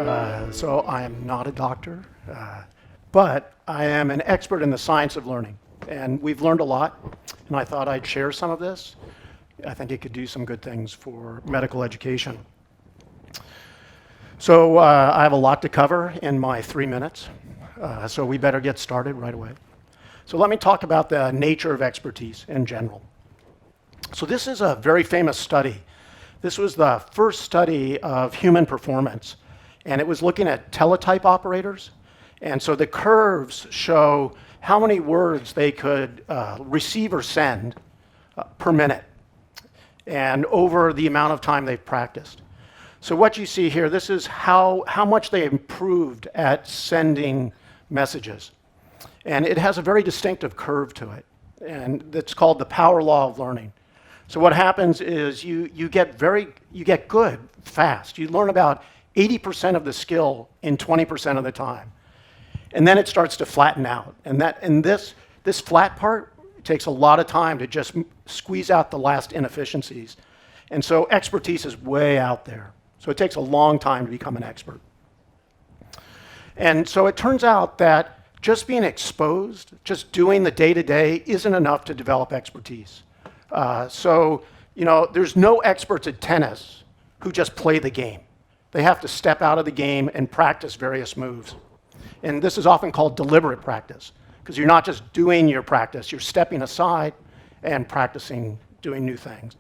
So I am not a doctor, but I am an expert in the science of learning. And we've learned a lot, and I thought I'd share some of this. I think it could do some good things for medical education. So I have a lot to cover in my 3 minutes, so we better get started right away. So let me talk about the nature of expertise in general. So this is a very famous study. This was the first study of human performance, and it was looking at teletype operators. And so the curves show how many words they could receive or send per minute, and over the amount of time they've practiced. So what you see here, this is how much they improved at sending messages. And it has a very distinctive curve to it, and it's called the power law of learning. So what happens is you get good fast. You learn about 80% of the skill in 20% of the time. And then it starts to flatten out. And this flat part takes a lot of time to just squeeze out the last inefficiencies. And so expertise is way out there. So it takes a long time to become an expert. And so it turns out that just being exposed, just doing the day-to-day isn't enough to develop expertise. There's no experts at tennis who just play the game. They have to step out of the game and practice various moves. And this is often called deliberate practice, because you're not just doing your practice, you're stepping aside and practicing doing new things.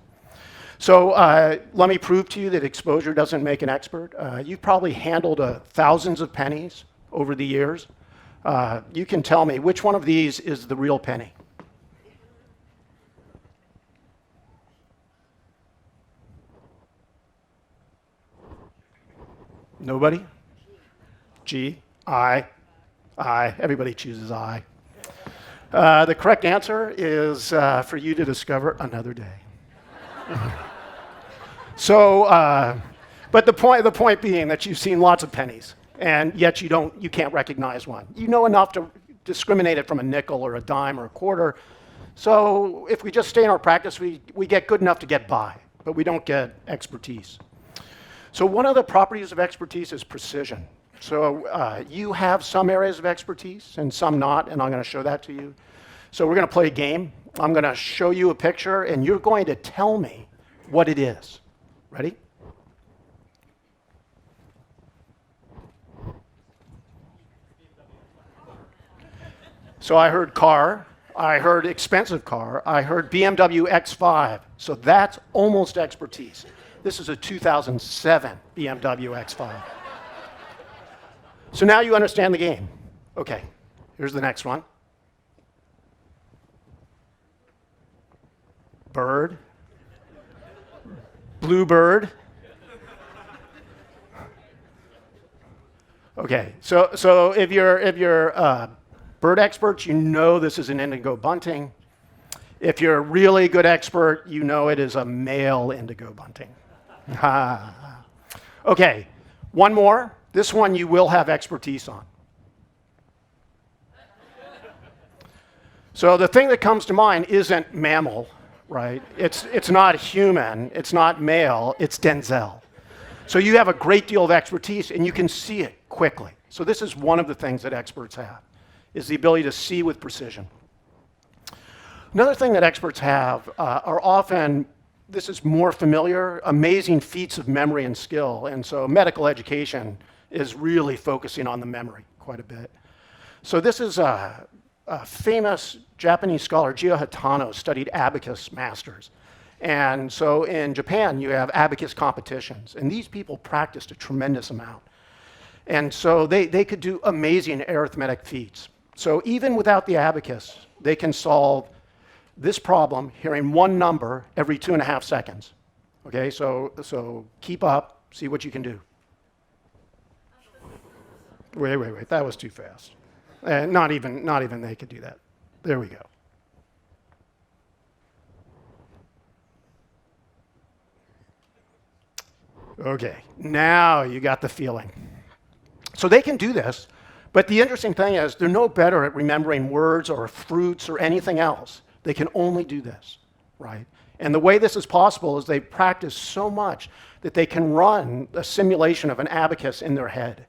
So let me prove to you that exposure doesn't make an expert. You've probably handled thousands of pennies over the years. You can tell me which one of these is the real penny. Nobody? G, I, everybody chooses I. The correct answer is for you to discover another day. But the point being that you've seen lots of pennies, and yet you can't recognize one. You know enough to discriminate it from a nickel or a dime or a quarter. So if we just stay in our practice, we get good enough to get by, but we don't get expertise. So one of the properties of expertise is precision. So you have some areas of expertise and some not, and I'm going to show that to you. So we're going to play a game. I'm going to show you a picture, and you're going to tell me what it is. Ready? So I heard car, I heard expensive car, I heard BMW X5. So that's almost expertise. This is a 2007 BMW X5. So now you understand the game. Okay, here's the next one. Bird. Bluebird. Okay, so if you're bird experts, you know this is an indigo bunting. If you're a really good expert, you know it is a male indigo bunting. Okay, one more. This one you will have expertise on. So the thing that comes to mind isn't mammal, right? It's not human, it's not male, it's Denzel. So you have a great deal of expertise and you can see it quickly. So this is one of the things that experts have, is the ability to see with precision. Another thing that experts have are often, this is more familiar, amazing feats of memory and skill. And so medical education is really focusing on the memory quite a bit. So this is a famous Japanese scholar, Jio Hatano, studied abacus masters. And so in Japan, you have abacus competitions. And these people practiced a tremendous amount. And so they could do amazing arithmetic feats. So even without the abacus, they can solve this problem, hearing one number every 2.5 seconds. Okay, so keep up, see what you can do. Wait, that was too fast. Not even they could do that. There we go. Okay, now you got the feeling. So they can do this, but the interesting thing is they're no better at remembering words or fruits or anything else. They can only do this, right? And the way this is possible is they practice so much that they can run a simulation of an abacus in their head.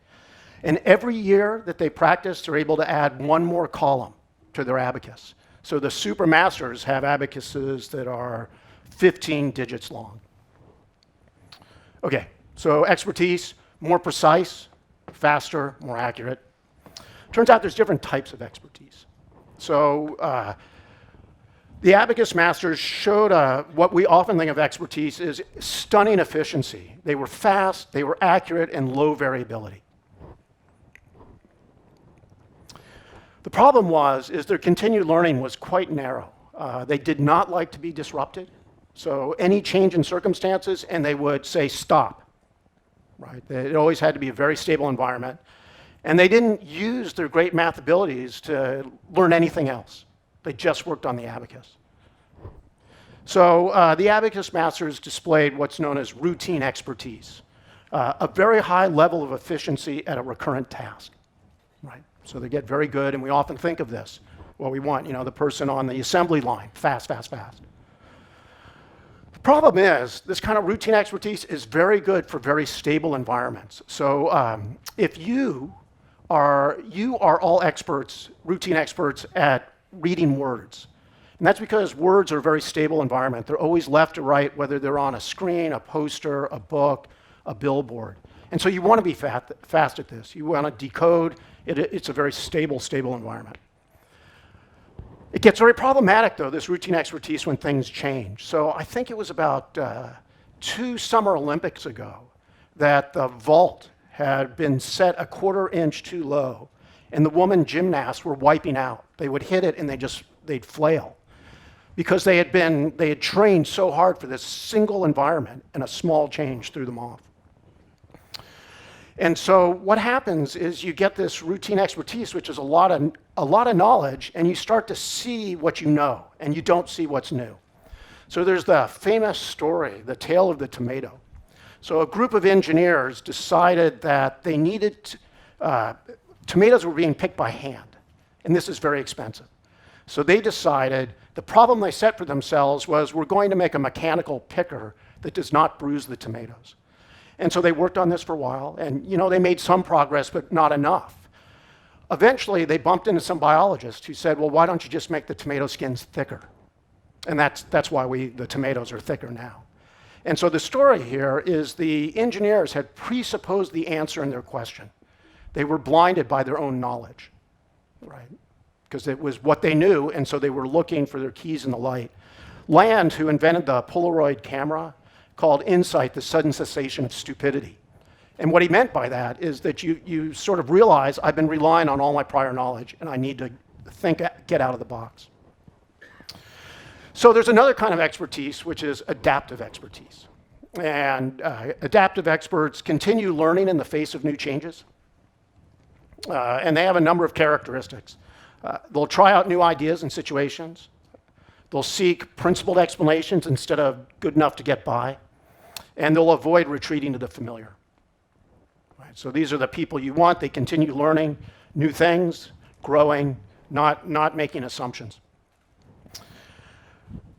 And every year that they practice, they're able to add one more column to their abacus. So the super masters have abacuses that are 15 digits long. Okay, so expertise, more precise, faster, more accurate. Turns out there's different types of expertise. So the abacus masters showed what we often think of expertise is stunning efficiency. They were fast, they were accurate, and low variability. The problem is their continued learning was quite narrow. They did not like to be disrupted. So any change in circumstances, and they would say stop. Right? It always had to be a very stable environment. And they didn't use their great math abilities to learn anything else. They just worked on the abacus. So the abacus masters displayed what's known as routine expertise, a very high level of efficiency at a recurrent task. Right? So they get very good, and we often think of this. Well, we want, the person on the assembly line, fast, fast, fast. The problem is, this kind of routine expertise is very good for very stable environments. So if you are all experts, routine experts at reading words. And that's because words are a very stable environment. They're always left to right, whether they're on a screen, a poster, a book, a billboard. And so you want to be fast at this. You want to decode. It's a very stable environment. It gets very problematic, though, this routine expertise, when things change. So I think it was about 2 Summer Olympics ago that the vault had been set a 1/4 inch too low, and the women gymnasts were wiping out. They would hit it and they'd flail because they had trained so hard for this single environment, and a small change threw them off. And so what happens is you get this routine expertise, which is a lot of knowledge, and you start to see what you know, and you don't see what's new. So there's the famous story, the tale of the tomato. So a group of engineers decided that they needed, tomatoes were being picked by hand, and this is very expensive. So they decided, the problem they set for themselves was, we're going to make a mechanical picker that does not bruise the tomatoes. And so they worked on this for a while, and they made some progress, but not enough. Eventually, they bumped into some biologist who said, well, why don't you just make the tomato skins thicker? And that's why the tomatoes are thicker now. And so the story here is the engineers had presupposed the answer in their question. They were blinded by their own knowledge, right? Because it was what they knew, and so they were looking for their keys in the light. Land, who invented the Polaroid camera, called insight the sudden cessation of stupidity. And what he meant by that is that you sort of realize, I've been relying on all my prior knowledge, and I need to get out of the box. So there's another kind of expertise, which is adaptive expertise. And adaptive experts continue learning in the face of new changes. And they have a number of characteristics. They'll try out new ideas and situations. They'll seek principled explanations instead of good enough to get by. And they'll avoid retreating to the familiar. Right, so these are the people you want. They continue learning new things, growing, not making assumptions.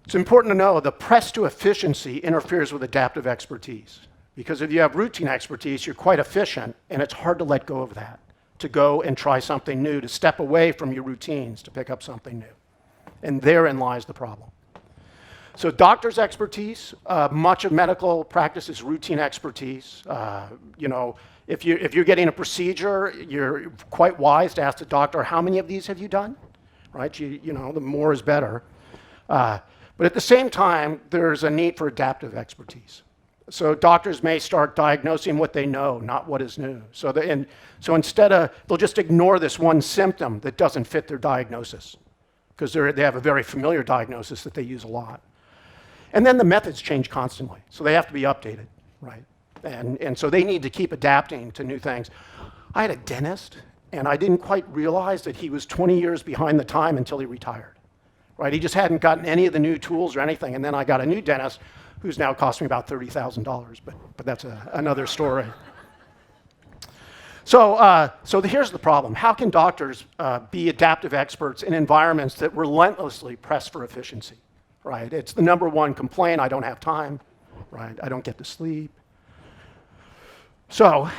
It's important to know the press to efficiency interferes with adaptive expertise. Because if you have routine expertise, you're quite efficient, and it's hard to let go of that, to go and try something new, to step away from your routines to pick up something new. And therein lies the problem. So doctor's expertise, much of medical practice is routine expertise. If you're getting a procedure, you're quite wise to ask the doctor, how many of these have you done? Right? The more is better. But at the same time, there's a need for adaptive expertise. So doctors may start diagnosing what they know, not what is new. So instead they'll just ignore this one symptom that doesn't fit their diagnosis, because they have a very familiar diagnosis that they use a lot. And then the methods change constantly, so they have to be updated, right? And so they need to keep adapting to new things. I had a dentist, and I didn't quite realize that he was 20 years behind the time until he retired, right? He just hadn't gotten any of the new tools or anything, and then I got a new dentist who's now cost me about $30,000, but that's another story. So here's the problem. How can doctors be adaptive experts in environments that relentlessly press for efficiency? right? It's the number one complaint. I don't have time, right? I don't get to sleep. So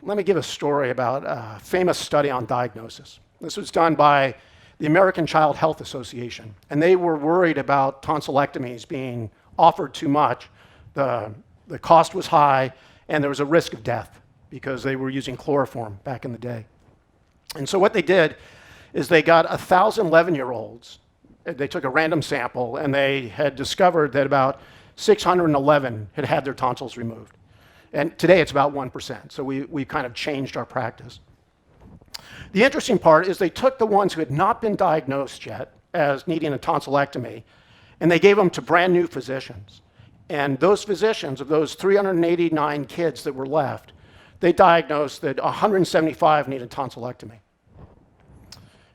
let me give a story about a famous study on diagnosis. This was done by the American Child Health Association, and they were worried about tonsillectomies being offered too much. The cost was high, and there was a risk of death because they were using chloroform back in the day. And so what they did is they got 1,000 11-year-olds. They took a random sample, and they had discovered that about 611 had had their tonsils removed. And today it's about 1%, so we've kind of changed our practice. The interesting part is they took the ones who had not been diagnosed yet as needing a tonsillectomy, and they gave them to brand new physicians. And those physicians, of those 389 kids that were left, they diagnosed that 175 needed tonsillectomy.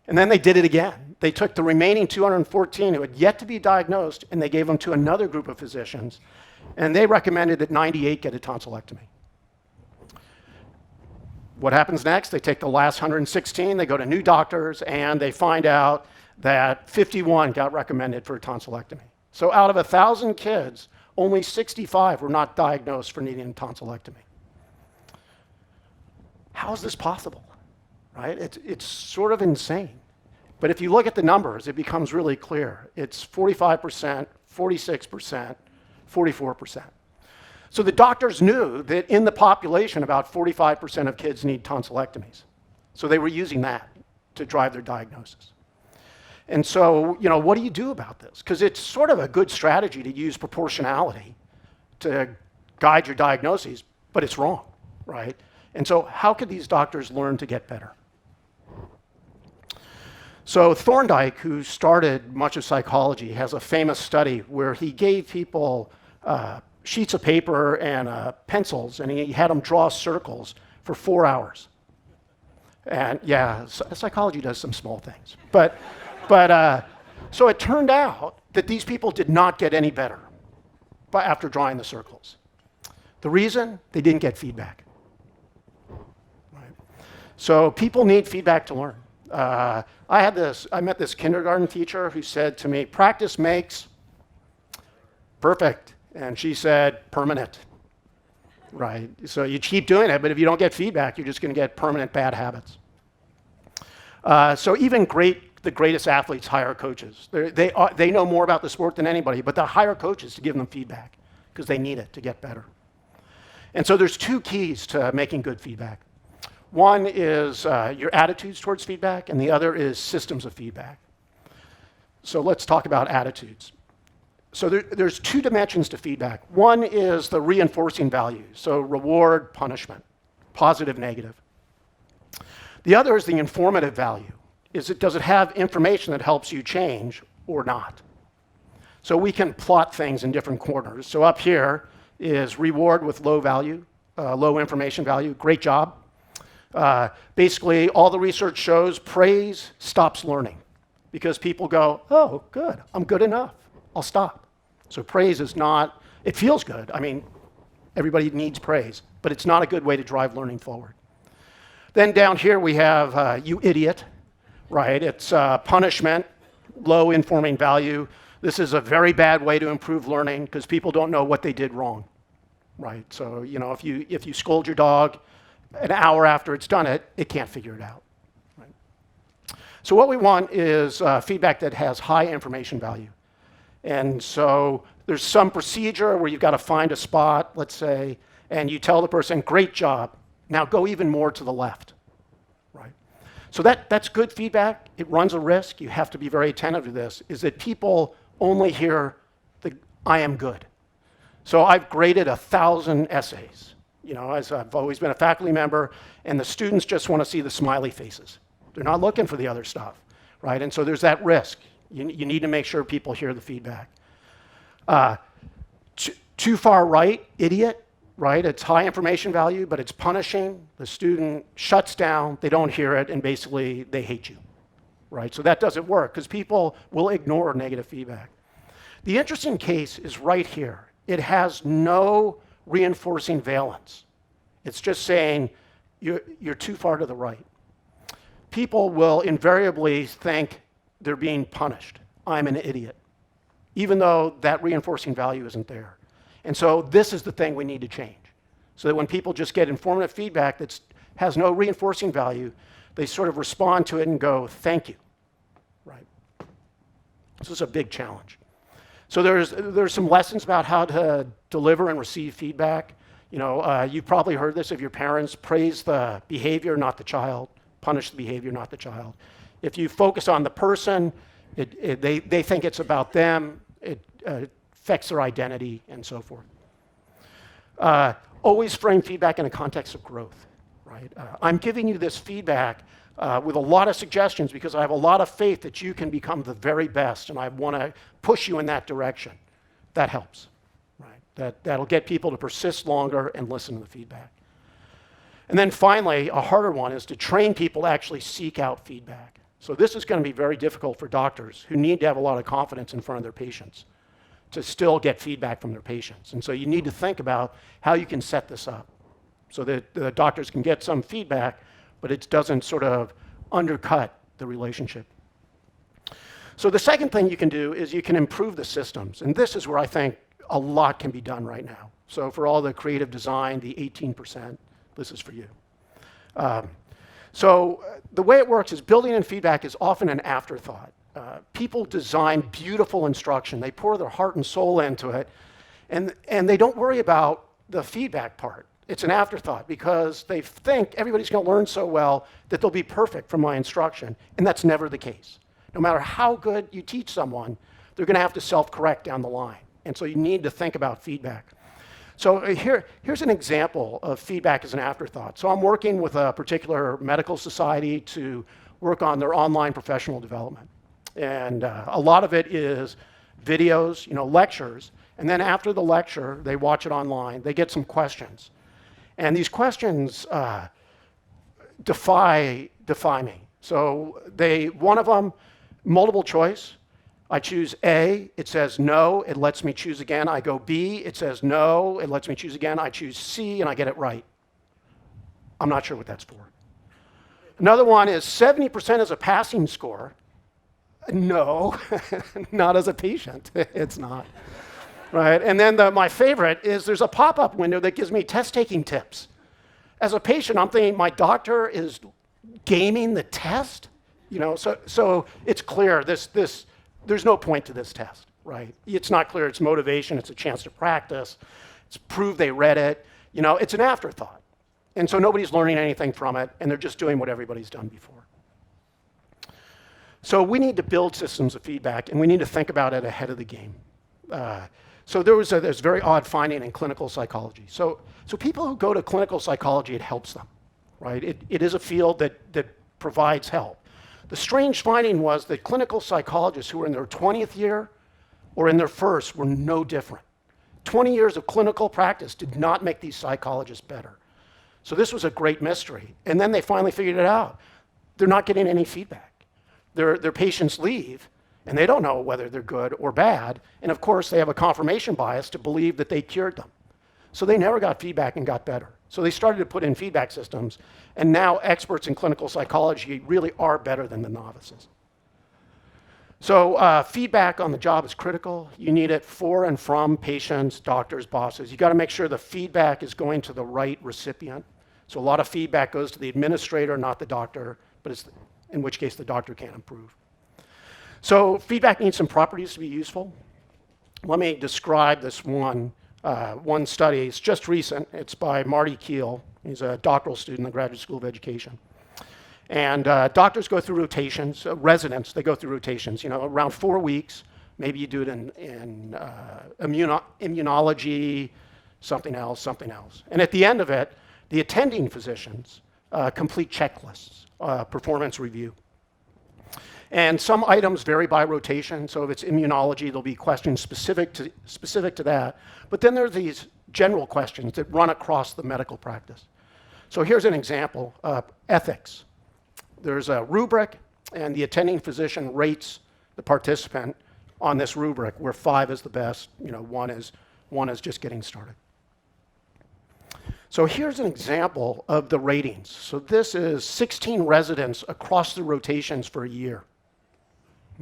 And then they did it again. They took the remaining 214 who had yet to be diagnosed, and they gave them to another group of physicians, and they recommended that 98 get a tonsillectomy. What happens next? They take the last 116, they go to new doctors, and they find out that 51 got recommended for a tonsillectomy. So out of 1,000 kids, only 65 were not diagnosed for needing a tonsillectomy. How is this possible? Right? It's sort of insane. But if you look at the numbers, it becomes really clear. It's 45%, 46%, 44%. So the doctors knew that in the population, about 45% of kids need tonsillectomies. So they were using that to drive their diagnosis. And so, what do you do about this? Because it's sort of a good strategy to use proportionality to guide your diagnoses, but it's wrong, right? And so how could these doctors learn to get better? So Thorndike, who started much of psychology, has a famous study where he gave people sheets of paper and pencils, and he had them draw circles for 4 hours. And yeah, psychology does some small things. But so it turned out that these people did not get any better after drawing the circles. The reason? They didn't get feedback. Right? So people need feedback to learn. I met this kindergarten teacher who said to me, practice makes perfect. And she said, permanent. Right? So you keep doing it, but if you don't get feedback, you're just going to get permanent bad habits. So even the greatest athletes hire coaches. They know more about the sport than anybody, but they hire coaches to give them feedback because they need it to get better. And so there's two keys to making good feedback. One is your attitudes towards feedback, and the other is systems of feedback. So let's talk about attitudes. So there's two dimensions to feedback. One is the reinforcing value, so reward, punishment, positive, negative. The other is the informative value. Does it have information that helps you change or not? So we can plot things in different corners. So up here is reward with low value, low information value, great job. Basically, all the research shows praise stops learning because people go, oh, good, I'm good enough, I'll stop. So praise is not, it feels good. I mean, everybody needs praise, but it's not a good way to drive learning forward. Then down here we have you idiot, right? It's punishment, low informing value. This is a very bad way to improve learning because people don't know what they did wrong, right? So, if you scold your dog, an hour after it's done it, it can't figure it out. Right? So what we want is feedback that has high information value. And so there's some procedure where you've got to find a spot, let's say, and you tell the person, great job, now go even more to the left. Right? So that's good feedback. It runs a risk. You have to be very attentive to this, is that people only hear the I am good. So I've graded 1,000 essays. As I've always been a faculty member, and the students just want to see the smiley faces. They're not looking for the other stuff, right? And so there's that risk. You need to make sure people hear the feedback. Too far right, idiot, right? It's high information value, but it's punishing. The student shuts down, they don't hear it, and basically they hate you, right? So that doesn't work because people will ignore negative feedback. The interesting case is right here. It has no reinforcing valence. It's just saying you're too far to the right. People will invariably think they're being punished. I'm an idiot. even though that reinforcing value isn't there. And so this is the thing we need to change, so that when people just get informative feedback that has no reinforcing value, they sort of respond to it and go, thank you, right? This is a big challenge. So there's some lessons about how to deliver and receive feedback. You've probably heard this of your parents: praise the behavior, not the child; punish the behavior, not the child. If you focus on the person, they think it's about them, it affects their identity, and so forth. Always frame feedback in a context of growth, right? I'm giving you this feedback with a lot of suggestions because I have a lot of faith that you can become the very best, and I want to push you in that direction. That helps, right? That'll get people to persist longer and listen to the feedback. And then finally, a harder one is to train people to actually seek out feedback. So this is going to be very difficult for doctors who need to have a lot of confidence in front of their patients to still get feedback from their patients. And so you need to think about how you can set this up so that the doctors can get some feedback, but it doesn't sort of undercut the relationship. So the second thing you can do is you can improve the systems. And this is where I think a lot can be done right now. So for all the creative design, the 18%, this is for you. So the way it works is building in feedback is often an afterthought. People design beautiful instruction. They pour their heart and soul into it, and they don't worry about the feedback part. It's an afterthought because they think everybody's going to learn so well that they'll be perfect from my instruction, and that's never the case. No matter how good you teach someone, they're going to have to self-correct down the line, and so you need to think about feedback. So here's an example of feedback as an afterthought. So I'm working with a particular medical society to work on their online professional development. And a lot of it is videos, lectures. And then after the lecture, they watch it online. They get some questions. And these questions defy me. So one of them, multiple choice. I choose A, it says no, it lets me choose again. I go B, it says no, it lets me choose again. I choose C, and I get it right. I'm not sure what that's for. Another one is 70% is a passing score. No, not as a patient. It's not. Right? And then my favorite is there's a pop-up window that gives me test-taking tips. As a patient, I'm thinking my doctor is gaming the test. So it's clear there's no point to this test, right? It's not clear. It's motivation. It's a chance to practice. It's prove they read it. It's an afterthought. And so nobody's learning anything from it, and they're just doing what everybody's done before. So we need to build systems of feedback, and we need to think about it ahead of the game. So there's a very odd finding in clinical psychology. So people who go to clinical psychology, it helps them, right? It is a field that provides help. The strange finding was that clinical psychologists who were in their 20th year or in their first were no different. 20 years of clinical practice did not make these psychologists better. So this was a great mystery. And then they finally figured it out. They're not getting any feedback. Their patients leave, and they don't know whether they're good or bad. And of course, they have a confirmation bias to believe that they cured them. So they never got feedback and got better. So they started to put in feedback systems, and now experts in clinical psychology really are better than the novices. So feedback on the job is critical. You need it for and from patients, doctors, bosses. You got to make sure the feedback is going to the right recipient. So a lot of feedback goes to the administrator, not the doctor, but in which case the doctor can't improve. So feedback needs some properties to be useful. Let me describe this one study. It's just recent. It's by Marty Keel. He's a doctoral student in the Graduate School of Education. And doctors go through rotations. Residents, they go through rotations, around 4 weeks. Maybe you do it in immunology, something else. And at the end of it, the attending physicians complete checklists, performance review. And some items vary by rotation. So if it's immunology, there'll be questions specific to that. But then there are these general questions that run across the medical practice. So here's an example. Ethics. There's a rubric, and the attending physician rates the participant on this rubric, where 5 is the best, 1 is just getting started. So here's an example of the ratings. So this is 16 residents across the rotations for a year.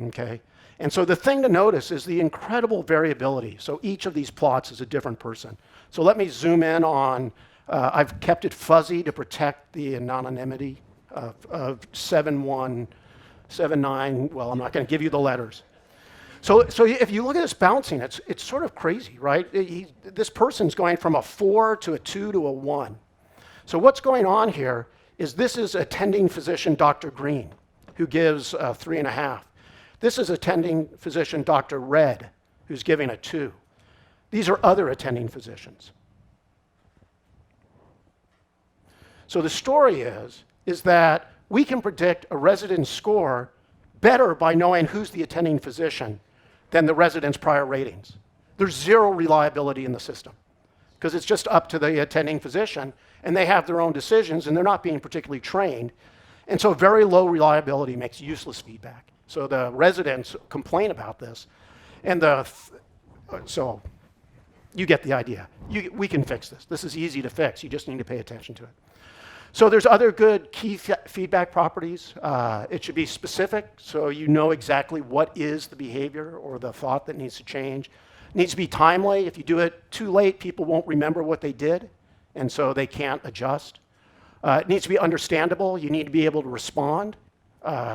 Okay, And so the thing to notice is the incredible variability. So each of these plots is a different person. So let me zoom in on, I've kept it fuzzy to protect the anonymity of 7179. Well, I'm not going to give you the letters. So if you look at this bouncing, it's sort of crazy, right? This person's going from a 4 to a 2 to a 1. So what's going on here is this is attending physician Dr. Green, who gives 3.5. This is attending physician Dr. Red, who's giving a 2. These are other attending physicians. So the story is that we can predict a resident's score better by knowing who's the attending physician than the resident's prior ratings. There's zero reliability in the system because it's just up to the attending physician, and they have their own decisions, and they're not being particularly trained. And so very low reliability makes useless feedback. So the residents complain about this, and so you get the idea. We can fix this. This is easy to fix. You just need to pay attention to it. So there's other good key feedback properties. It should be specific, so you know exactly what is the behavior or the thought that needs to change. It needs to be timely. If you do it too late, people won't remember what they did, and so they can't adjust. It needs to be understandable. You need to be able to respond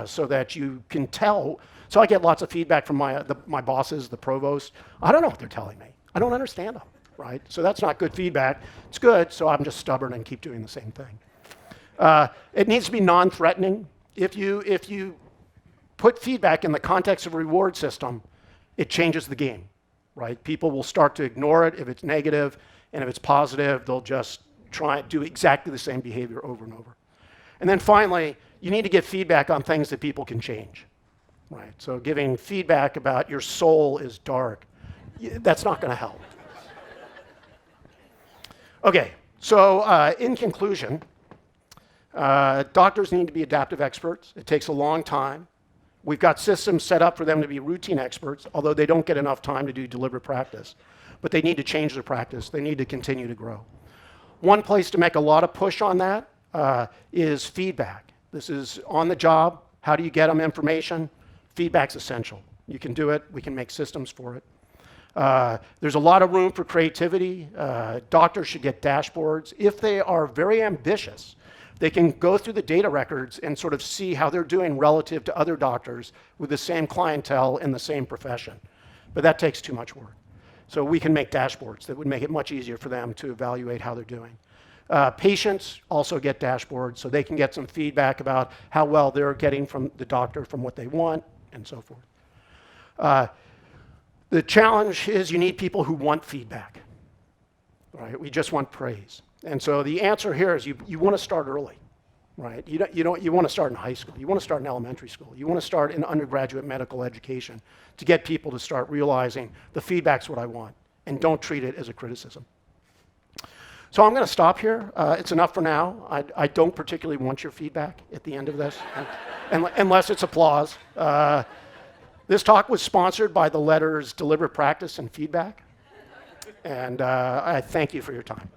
so that you can tell. So I get lots of feedback from my bosses, the provost. I don't know what they're telling me. I don't understand them, right? So that's not good feedback. It's good, so I'm just stubborn and keep doing the same thing. It needs to be non-threatening. If you put feedback in the context of a reward system, it changes the game, right? People will start to ignore it if it's negative, and if it's positive, they'll just try and do exactly the same behavior over and over. And then finally, you need to give feedback on things that people can change, right? So giving feedback about your soul is dark, that's not going to help. Okay, so in conclusion, doctors need to be adaptive experts. It takes a long time. We've got systems set up for them to be routine experts, although they don't get enough time to do deliberate practice. But they need to change their practice. They need to continue to grow. One place to make a lot of push on that is feedback. This is on the job. How do you get them information? Feedback's essential. You can do it. We can make systems for it. There's a lot of room for creativity. Doctors should get dashboards. If they are very ambitious, they can go through the data records and sort of see how they're doing relative to other doctors with the same clientele in the same profession. But that takes too much work. So we can make dashboards that would make it much easier for them to evaluate how they're doing. Patients also get dashboards, so they can get some feedback about how well they're getting from the doctor, from what they want, and so forth. The challenge is you need people who want feedback, right? We just want praise. And so the answer here is you want to start early, right? You want to start in high school. You want to start in elementary school. You want to start in undergraduate medical education to get people to start realizing the feedback's what I want, and don't treat it as a criticism. So I'm going to stop here. It's enough for now. I don't particularly want your feedback at the end of this, unless it's applause. This talk was sponsored by the letters Deliberate Practice and Feedback, and I thank you for your time.